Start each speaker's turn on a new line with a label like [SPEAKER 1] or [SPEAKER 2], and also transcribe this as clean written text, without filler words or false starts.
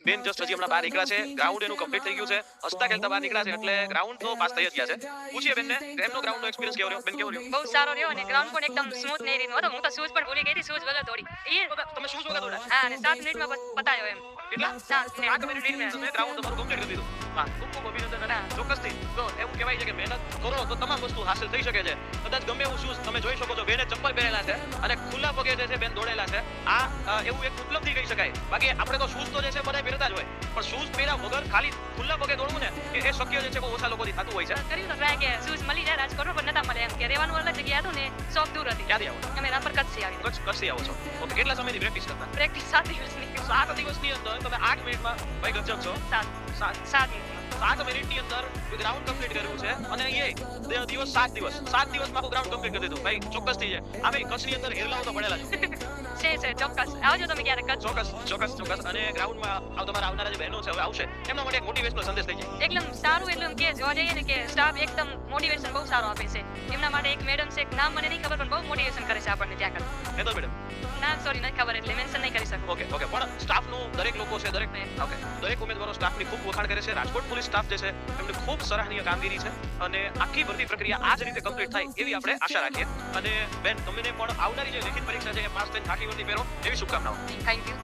[SPEAKER 1] બેન જસ્ટ હજી હમણાં બહાર નીકળ્યા છે, ગ્રાઉન્ડ એનું કમ્પ્લીટ થઈ ગયું છે, હસતા ખેલતા બહાર નીકળ્યા છે, એટલે ગ્રાઉન્ડ તો પાસ થઈ જ ગયા છે. પૂછીએ બેનને એમનો ગ્રાઉન્ડનો એક્સપિરિયન્સ કેવો રહ્યો? બેન કેવો રહ્યો?
[SPEAKER 2] બહુ સારો રહ્યો અને ગ્રાઉન્ડ પણ એકદમ સ્મૂથ ને એ રીતનો હતો. હું તો શૂઝ પણ ભૂલી ગઈ હતી, શૂઝ વગર દોડી.
[SPEAKER 1] તમે શું શું દોડ્યા?
[SPEAKER 2] હા, અને 7 મિનિટમાં બસ પતાયો એમ.
[SPEAKER 1] કેટલા?
[SPEAKER 2] 7
[SPEAKER 1] મિનિટ તમે ગ્રાઉન્ડ તમારું કમ્પ્લીટ કરી દીધું. હા, ખૂબ ખૂબ અભિનંદન. અને ચોક્કસથી તો એવું કહેવાય છે કે મહેનત કરો તો તમામ વસ્તુ હાંસલ થઈ શકે છે. કદાચ ગમે એવું શૂઝ તમે જોઈ શકો છો, બેને ચપ્પલ પહેરેલા છે અને ખુલ્લા પગે જે છે બેન દોડેલા છે. આ એવું એક ઉપલબ્ધિ કહી શકાય. બાકી આપણે તો શૂઝ તો જે છે બધા પહેરતા જ હોય, પણ શૂઝ પહેર્યા વગર ખાલી ખુલ્લા પગે દોડવું ને એ શક્ય જે છે બહુ ઓછા લોકોથી થતું હોય છે.
[SPEAKER 2] કર્યું તો ટ્રાય કે શૂઝ મળી જાય રાજકોટમાં, પણ નતા મળે એમ કે રહેવાનું અલગ જગ્યા હતું ને શોપ દૂર હતી.
[SPEAKER 1] ક્યાંથી આવો?
[SPEAKER 2] અમે રાપર કચ્છથી આવી.
[SPEAKER 1] કચ્છથી આવો છો? ઓકે, કેટલા સમયથી પ્રેક્ટિસ કરતા?
[SPEAKER 2] પ્રેક્ટિસ 7 દિવસની.
[SPEAKER 1] 7 દિવસની અંદર તમે 8 મિનિટમાં ભાઈ ગજબ છો.
[SPEAKER 2] 7 મિનિટમાં
[SPEAKER 1] 7 મિનિટની અંદર ગ્રાઉન્ડ કમ્પ્લીટ કર્યું છે અને એ દિવસ 7 દિવસમાં આખું ગ્રાઉન્ડ કમ્પ્લીટ કરી દીધું. ભાઈ ચોક્કસથી છે. આ ભાઈ કચ્છની અંદર હિરલાઓ તો પડેલા છે.
[SPEAKER 2] છે ચોક્કસ આવજો તમે ક્યારેક કચ્છ.
[SPEAKER 1] ચોક્કસ. અને ગ્રાઉન્ડમાં તમારા આવનારા જે બહેનો છે હવે આવશે, એમના માટે એક મોટિવેશનલ સંદેશ થઈ જાય.
[SPEAKER 2] એકદમ સારું. એટલે કે જોવા જઈએ ને કે સ્ટાફ એકદમ મોટિવેશન બહુ સારો આપે છે. એમના માટે એક મેડમ છે, નામ મને નહીં ખબર, પણ બહુ મોટિવેશન કરે છે આપણને ત્યાં આગળ.
[SPEAKER 1] હેતલ મેડમ?
[SPEAKER 2] ના સોરી, નથી ખબર, એટલે મેન્શન નહીં કરી શકું.
[SPEAKER 1] ઓકે. પણ સ્ટાફનું દરેક લોકો છે, દરેક ઉમેદવારો સ્ટાફની ખૂબ વખાણ કરે છે. રાજકોટ પોલીસ સ્ટાફ જે છે એમની ખૂબ સરાહનીય કામગીરી છે અને આખી ભરતી પ્રક્રિયા આ જ રીતે કમ્પ્લીટ થાય એવી આપણે આશા રાખીએ. અને બેન, તમને પણ આવનારી જે લેખિત પરીક્ષા છે એ પાસ થઈને આખી વર્દી પહેરો એવી શુભકામનાઓ.
[SPEAKER 2] Thank you.